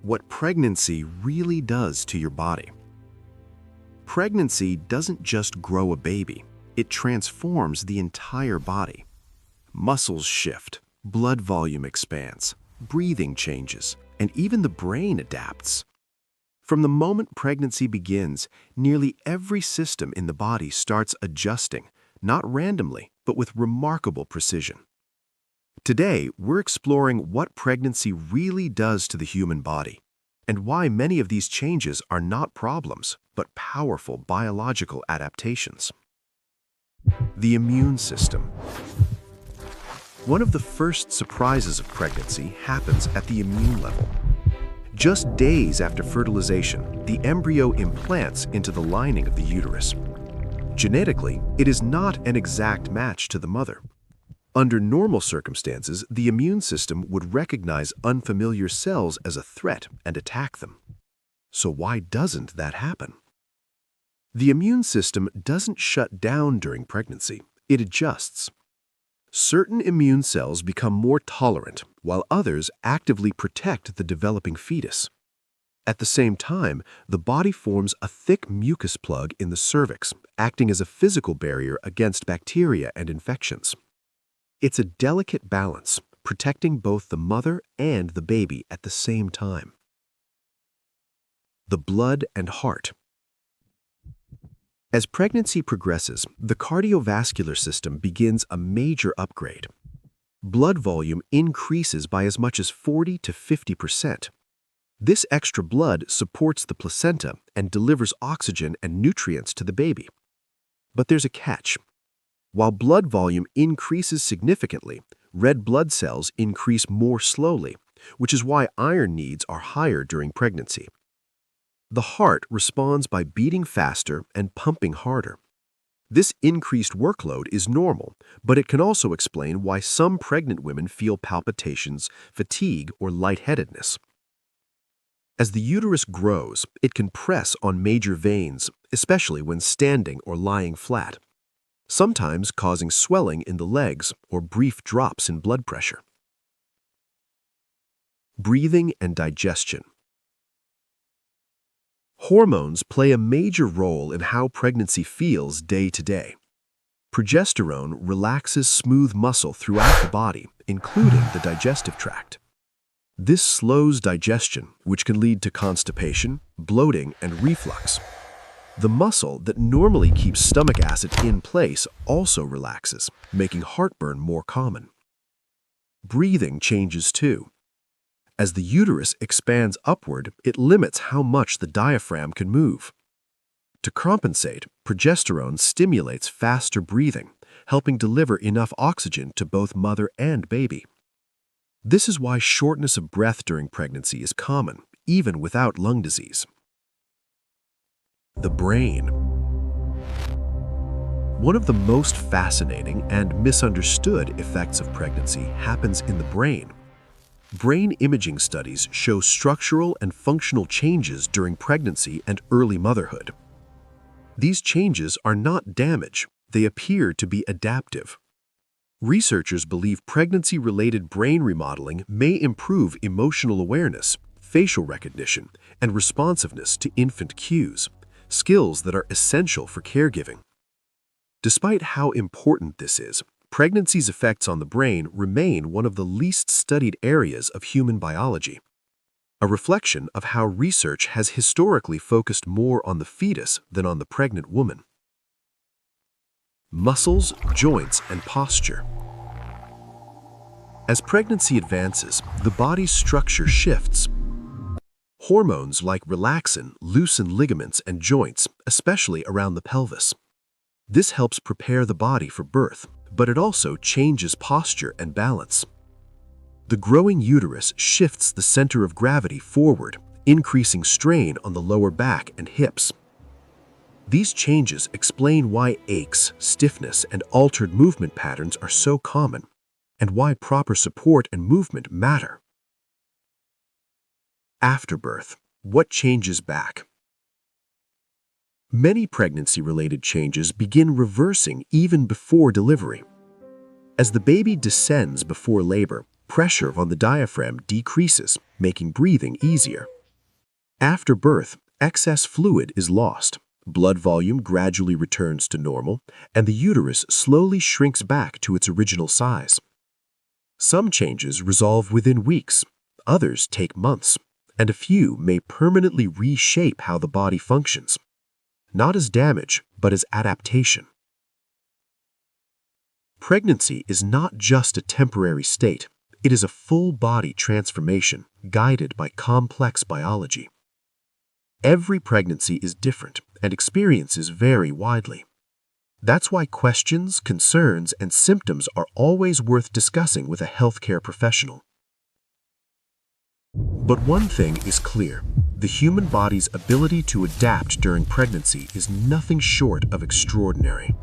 What pregnancy really does to your body. Pregnancy doesn't just grow a baby, it transforms the entire body. Muscles shift, blood volume expands, breathing changes, and even the brain adapts. From the moment pregnancy begins, nearly every system in the body starts adjusting, not randomly, but with remarkable precision. Today, we're exploring what pregnancy really does to the human body, and why many of these changes are not problems, but powerful biological adaptations. The immune system. One of the first surprises of pregnancy happens at the immune level. Just days after fertilization, the embryo implants into the lining of the uterus. Genetically, it is not an exact match to the mother. Under normal circumstances, the immune system would recognize unfamiliar cells as a threat and attack them. So why doesn't that happen? The immune system doesn't shut down during pregnancy, it adjusts. Certain immune cells become more tolerant, while others actively protect the developing fetus. At the same time, the body forms a thick mucus plug in the cervix, acting as a physical barrier against bacteria and infections. It's a delicate balance, protecting both the mother and the baby at the same time. The blood and heart. As pregnancy progresses, the cardiovascular system begins a major upgrade. Blood volume increases by as much as 40 to 50%. This extra blood supports the placenta and delivers oxygen and nutrients to the baby. But there's a catch. While blood volume increases significantly, red blood cells increase more slowly, which is why iron needs are higher during pregnancy. The heart responds by beating faster and pumping harder. This increased workload is normal, but it can also explain why some pregnant women feel palpitations, fatigue, or lightheadedness. As the uterus grows, it can press on major veins, especially when standing or lying flat, sometimes causing swelling in the legs or brief drops in blood pressure. Breathing and digestion. Hormones play a major role in how pregnancy feels day to day. Progesterone relaxes smooth muscle throughout the body, including the digestive tract. This slows digestion, which can lead to constipation, bloating, and reflux. The muscle that normally keeps stomach acid in place also relaxes, making heartburn more common. Breathing changes too. As the uterus expands upward, it limits how much the diaphragm can move. To compensate, progesterone stimulates faster breathing, helping deliver enough oxygen to both mother and baby. This is why shortness of breath during pregnancy is common, even without lung disease. The brain. One of the most fascinating and misunderstood effects of pregnancy happens in the brain. Brain imaging studies show structural and functional changes during pregnancy and early motherhood. These changes are not damage, they appear to be adaptive. Researchers believe pregnancy-related brain remodeling may improve emotional awareness, facial recognition, and responsiveness to infant cues, skills that are essential for caregiving. Despite how important this is, pregnancy's effects on the brain remain one of the least studied areas of human biology, a reflection of how research has historically focused more on the fetus than on the pregnant woman. Muscles, joints, and posture. As pregnancy advances, the body's structure shifts. Hormones like relaxin loosen ligaments and joints, especially around the pelvis. This helps prepare the body for birth, but it also changes posture and balance. The growing uterus shifts the center of gravity forward, increasing strain on the lower back and hips. These changes explain why aches, stiffness, and altered movement patterns are so common, and why proper support and movement matter. After birth, what changes back? Many pregnancy-related changes begin reversing even before delivery. As the baby descends before labor, Pressure on the diaphragm decreases, making breathing easier. After birth, excess fluid is lost. Blood volume gradually returns to normal, and the uterus slowly shrinks back to its original size. Some changes resolve within weeks, others take months, and a few may permanently reshape how the body functions, not as damage, but as adaptation. Pregnancy is not just a temporary state, it is a full-body transformation guided by complex biology. Every pregnancy is different, and experiences vary widely. That's why questions, concerns, and symptoms are always worth discussing with a healthcare professional. But one thing is clear. The human body's ability to adapt during pregnancy is nothing short of extraordinary.